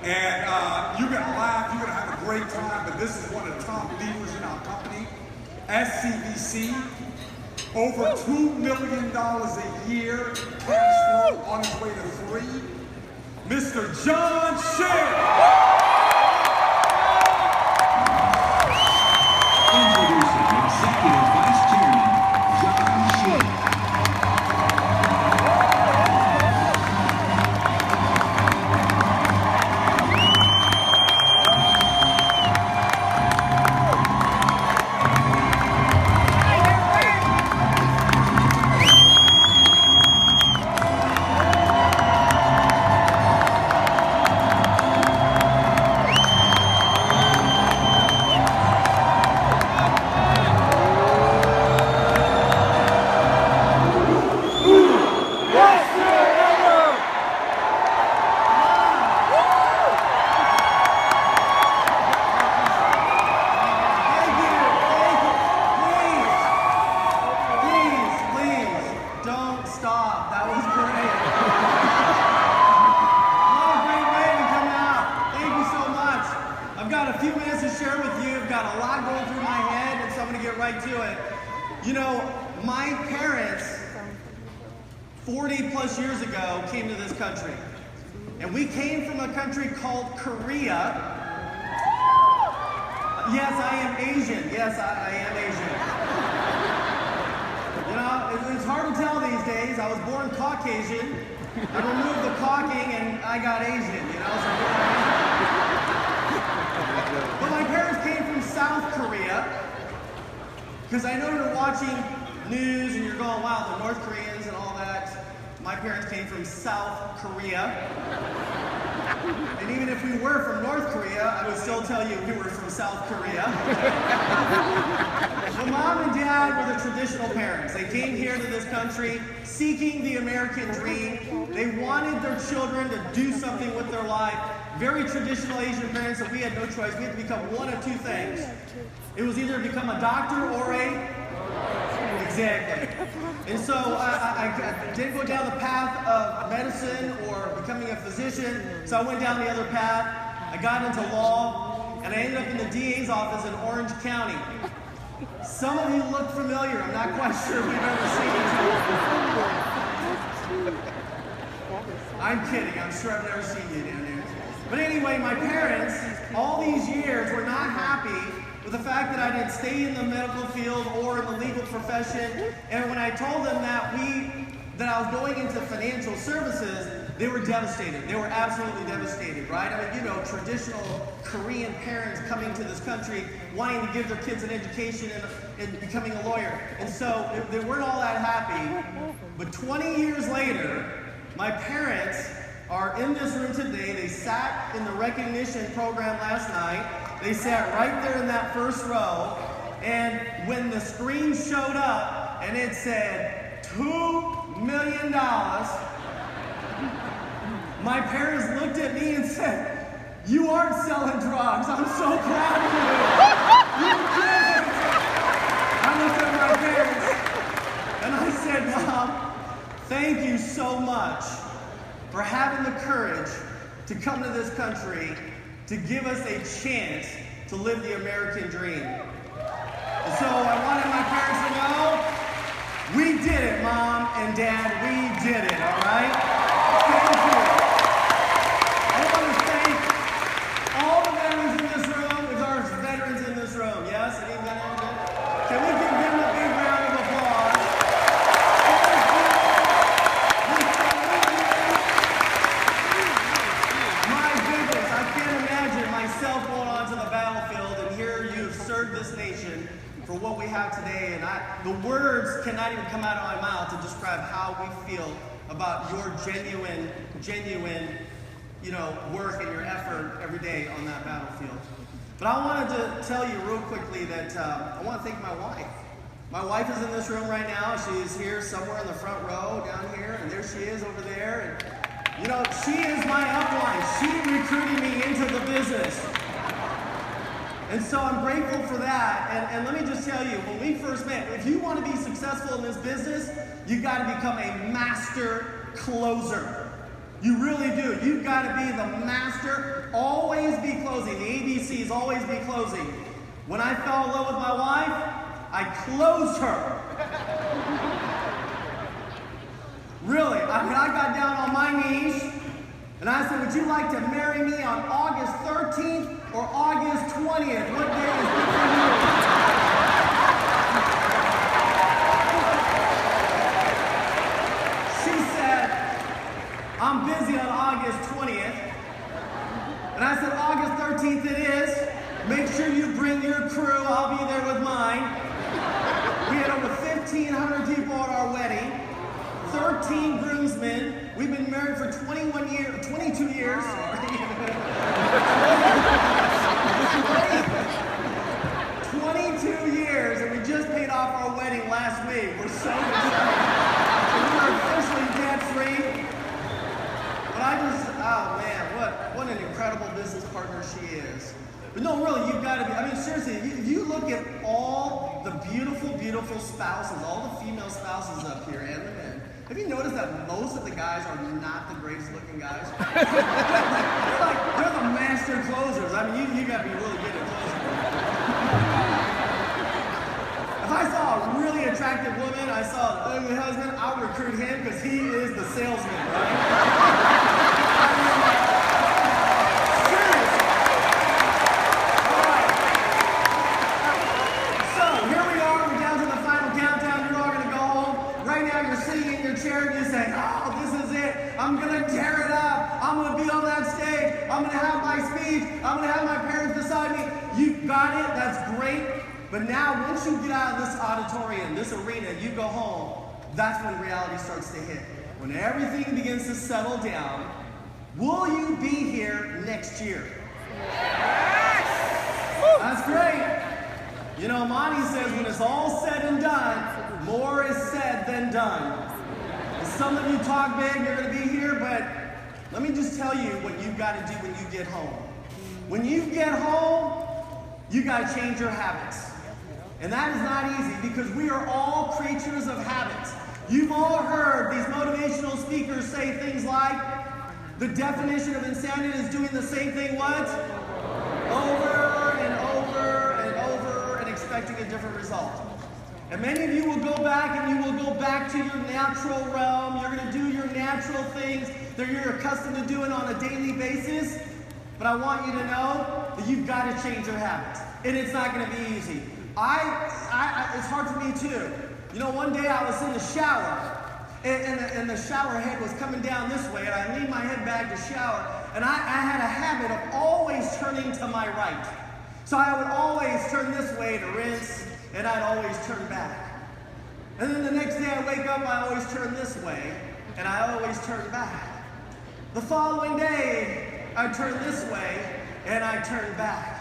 And you're going to laugh, you're going to have a great time, but this is one of the top leaders in our company, SEVC. Over $2 million a year cash flow on his way to 3. Mr. John Shin. Introducing Executive Vice Chairman, John Shin. You know, my parents, 40 plus years ago, came to this country. And we came from a country called Korea. Yes, I am Asian. Yes, I am Asian. You know, it's hard to tell these days. I was born Caucasian. I removed the caulking and I got Asian, you know. But my parents came from South Korea. Because I know you're watching news and you're going, wow, the North Koreans and all that. My parents came from South Korea. And even if we were from North Korea, I would still tell you we were from South Korea. But Mom and Dad were the traditional parents. They came here to this country seeking the American dream. They wanted their children to do something with their life. Very traditional Asian parents, and we had no choice. We had to become one of two things. It was either become a doctor or exactly. And so I didn't go down the path of medicine or becoming a physician, so I went down the other path. I got into law, and I ended up in the DA's office in Orange County. Some of you look familiar. I'm not quite sure if we've ever seen each other. I'm kidding. I'm sure I've never seen you down there. But anyway, my parents, all these years, were not happy with the fact that I didn't stay in the medical field or in the legal profession. And when I told them that I was going into financial services, they were devastated. They were absolutely devastated, right? I mean, you know, traditional Korean parents coming to this country, wanting to give their kids an education and becoming a lawyer. And so they weren't all that happy. But 20 years later, my parents are in this room today. They sat in the recognition program last night. They sat right there in that first row. And when the screen showed up and it said $2 million, my parents looked at me and said, "You aren't selling drugs. I'm so proud of you. You did it." I looked at my parents and I said, "Mom, thank you so much for having the courage to come to this country to give us a chance to live the American dream." And so I wanted my parents to know, we did it, Mom and Dad, we did it, all right? Thank you. I want to thank all the veterans in this room. If there's veterans in this room, yes? Any veterans? Can we give them a big round of applause? My goodness, I can't imagine myself going onto the battlefield and here you've served this nation for what we have today, and the words cannot even come out of my mouth to describe how we feel about your genuine, you know, work and your effort every day on that battlefield. But I wanted to tell you real quickly that I want to thank my wife. My wife is in this room right now. She's here somewhere in the front row down here, and there she is over there. And you know, she is my upline. She recruited me into the business. And so I'm grateful for that. And let me just tell you, when we first met, if you want to be successful in this business, you got to become a master closer. You really do. You've got to be the master. Always be closing. The ABCs always be closing. When I fell in love with my wife, I closed her. Really. I mean, I got down on my knees and I said, would you like to marry me on August 13th or August 20th? What day is good for you? She said, I'm busy on August 20th. And I said, August 13th it is. Make sure you bring your crew. I'll be there with mine. We had over 1,500 people at our wedding. 13 groomsmen. We've been married for 22 years. 22 years, and we just paid off our wedding last week. We're so excited. We're officially debt-free. But oh man, what an incredible business partner she is. But no, really, you've got to be, I mean, seriously, if you look at all the beautiful, beautiful spouses, all the female spouses up here, and the men, have you noticed that most of the guys are not the greatest looking guys? they're the master closers. I mean, you got to be really good at closing. If I saw a really attractive woman, I saw an ugly husband, I would recruit him because he is the salesman, right? I'm gonna tear it up. I'm gonna be on that stage. I'm gonna have my speech. I'm gonna have my parents beside me. You got it, that's great. But now once you get out of this auditorium, this arena, you go home, that's when reality starts to hit. When everything begins to settle down, will you be here next year? Yes! That's great. You know, Monty says when it's all said and done, more is said than done. Some of you talk big, you're going to be here, but let me just tell you what you've got to do when you get home. When you get home, you got to change your habits. And that is not easy because we are all creatures of habits. You've all heard these motivational speakers say things like, the definition of insanity is doing the same thing what? Over and over and over and expecting a different result. And many of you will go back and you will go back to your natural realm. You're going to do your natural things that you're accustomed to doing on a daily basis. But I want you to know that you've got to change your habits. And it's not going to be easy. It's hard for me too. You know, one day I was in the shower and the shower head was coming down this way and I leaned my head back to shower and I had a habit of always turning to my right. So I would always turn this way to rinse. And I'd always turn back. And then the next day I wake up, I always turn this way, and I always turn back. The following day, I turn this way, and I turn back.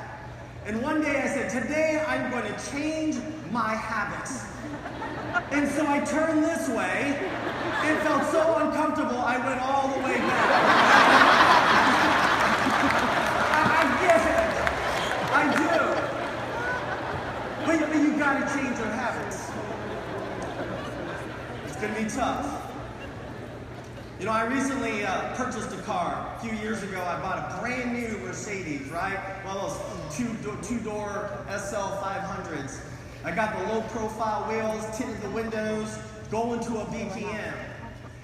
And one day I said, today I'm going to change my habits. And so I turned this way. It felt so uncomfortable, I went all the way back. I get it. I do. But you got to change your habits. It's going to be tough. You know, I recently purchased a car. A few years ago, I bought a brand new Mercedes, right? One of those two-door SL 500s. I got the low-profile wheels, tinted the windows, going to a BPM.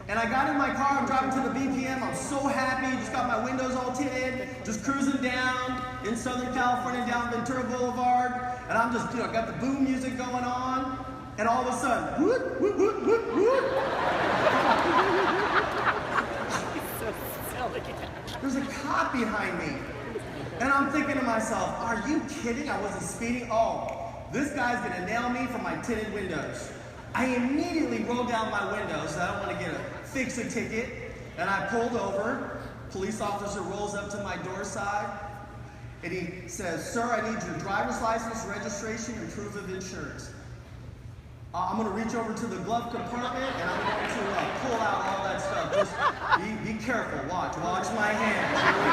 And I got in my car, I'm driving to the BPM, I'm so happy, just got my windows all tinted, just cruising down in Southern California, down Ventura Boulevard, and I'm just, got the boom music going on, and all of a sudden, whoop, whoop, whoop, whoop, whoop. There's a cop behind me, and I'm thinking to myself, are you kidding? I wasn't speeding. Oh, this guy's gonna nail me for my tinted windows. I immediately rolled down my windows, so I don't want to fix a ticket, and I pulled over. Police officer rolls up to my door side, and he says, sir, I need your driver's license, registration, and proof of insurance. I'm going to reach over to the glove compartment, and I'm going to pull out all that stuff. Just be careful. Watch my hands. Here we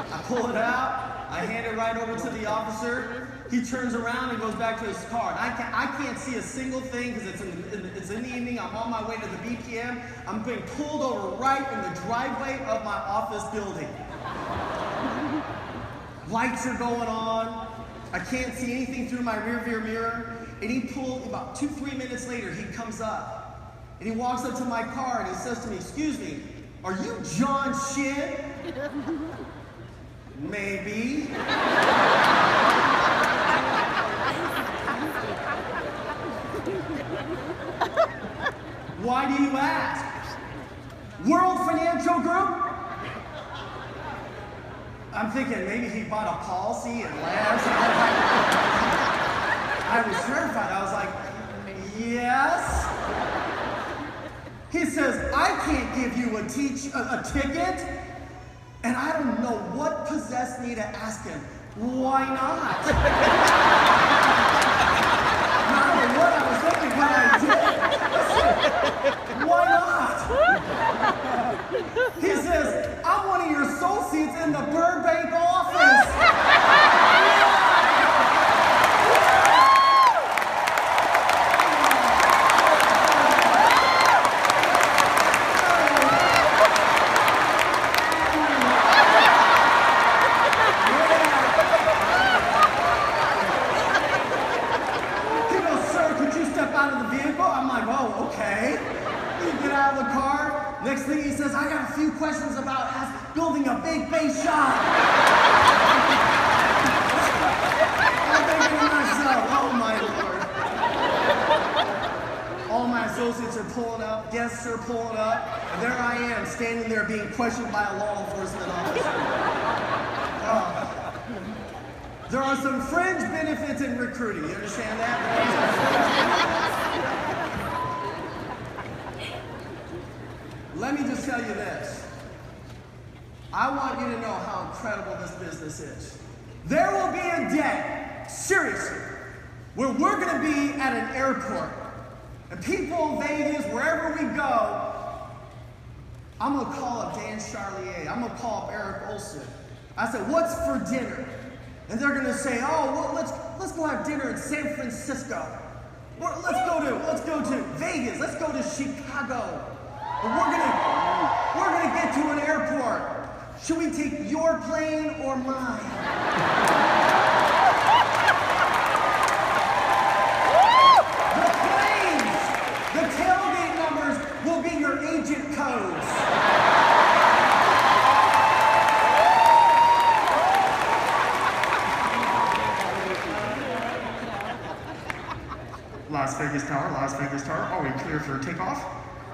go. I pull it out. I hand it right over to the officer. he turns around and goes back to his car. And I can't see a single thing because it's in the evening. I'm on my way to the BPM. I'm being pulled over right in the driveway of my office building. Lights are going on. I can't see anything through my rearview mirror. And he pulled, about 2-3 minutes later, he comes up. And he walks up to my car and he says to me, "Excuse me, are you John Shin?" Maybe. Why do you ask? World Financial Group? I'm thinking maybe he bought a policy and left. I was terrified. I was like, yes? He says, "I can't give you a ticket." And I don't know what possessed me to ask him, "Why not?" I don't know what I was thinking, but I did. Why not? He says, "I'm one of your associates in the Burbank office." Next thing he says, "I got a few questions about building a big base shop." I'm thinking to myself, oh my Lord. All my associates are pulling up, guests are pulling up, and there I am standing there being questioned by a law enforcement officer. There are some fringe benefits in recruiting, you understand that? Let me just tell you this. I want you to know how incredible this business is. There will be a day, seriously, where we're going to be at an airport, and people in Vegas, wherever we go, I'm going to call up Dan Charlier. I'm going to call up Eric Olson. I said, "What's for dinner?" And they're going to say, "Oh, well, let's go have dinner in San Francisco. Let's go to Vegas. Let's go to Chicago. But we're gonna get to an airport. Should we take your plane or mine?" The planes, the tailgate numbers will be your agent codes. Las Vegas Tower, are we clear for takeoff?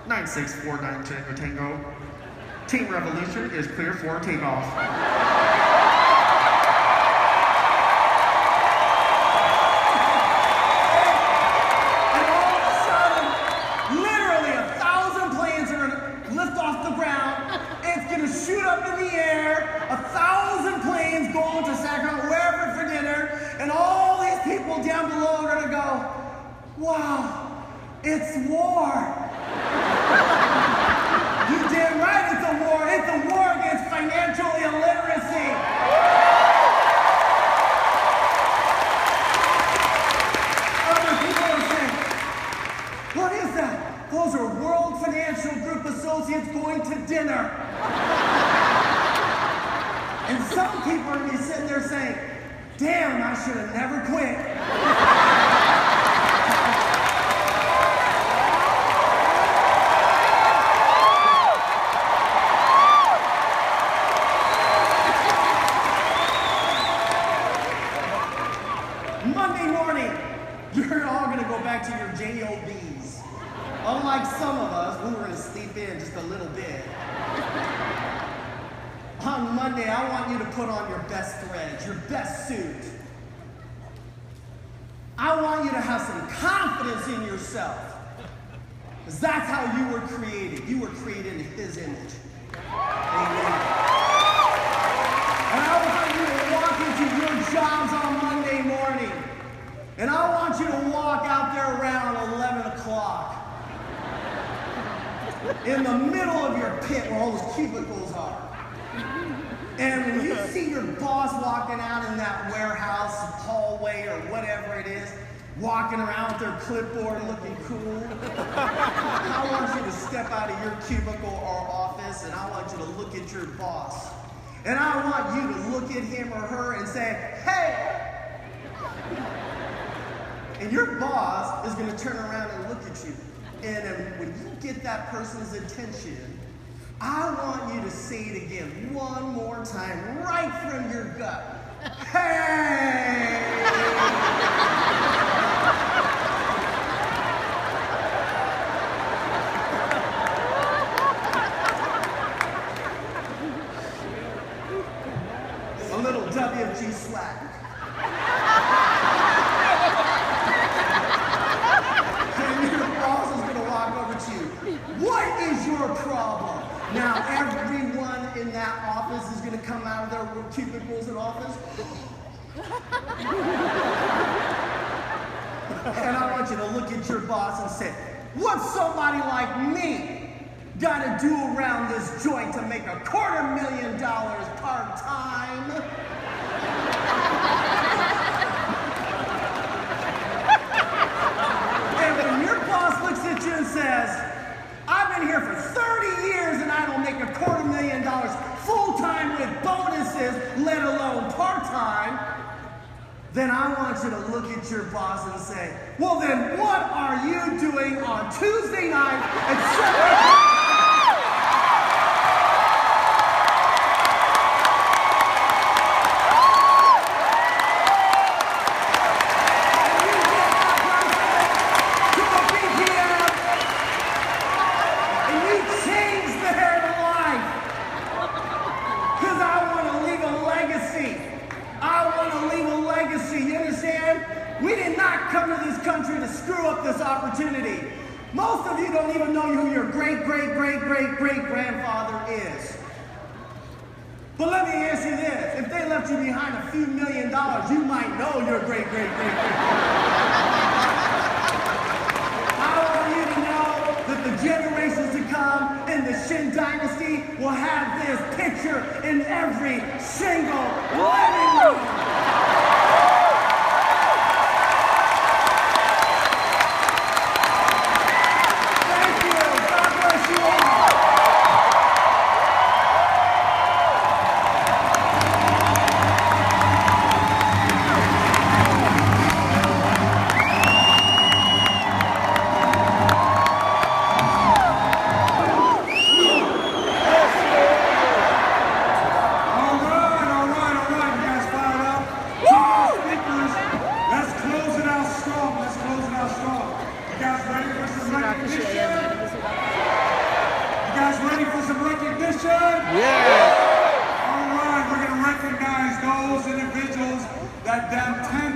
9649 Tango. Team Revolution is clear for takeoff. And all of a sudden, literally 1,000 planes are going to lift off the ground. It's going to shoot up in the air. 1,000 planes going to Sacramento, wherever for dinner. And all these people down below are going to go, "Wow, it's war." You damn right it's a war. It's a war against financial illiteracy. Other people are saying, "What is that?" "Those are World Financial Group associates going to dinner." And some people are going to be sitting there saying, "Damn, I should have never quit." Monday morning, you're all going to go back to your JOBs. Unlike some of us, we were going to sleep in just a little bit. On Monday, I want you to put on your best threads, your best suit. I want you to have some confidence in yourself. Because that's how you were created. You were created in His image. Amen. And I want you to walk into your jobs on Monday morning. And I want you to walk out there around 11 o'clock. In the middle of your pit where all those cubicles are. And when you see your boss walking out in that warehouse hallway or whatever it is, walking around with their clipboard looking cool, I want you to step out of your cubicle or office and I want you to look at your boss. And I want you to look at him or her and say, hey! And your boss is going to turn around and look at you. And then when you get that person's attention, I want you to say it again one more time, right from your gut. Hey! A little WFG swag. And your boss is going to walk over to you. What is your problem? Now everyone in that office is going to come out of their cubicles and office. And I want you to look at your boss and say, what's somebody like me got to do around this joint to make $250,000 part-time? And when your boss looks at you and says, I've been here for 30 years and I don't make $250,000 full-time with bonuses, let alone part-time, then I want you to look at your boss and say, well then what are you doing on Tuesday night at 7 o'clock? You understand? We did not come to this country to screw up this opportunity. Most of you don't even know who your great-great-great-great-great-grandfather is. But let me ask you this. If they left you behind a few $1 million, you might know your great-great-great-great-grandfather. I want you to know that the generations to come in the Shin dynasty will have this picture in every single living room. Yeah! All right, we're going to recognize those individuals that done 10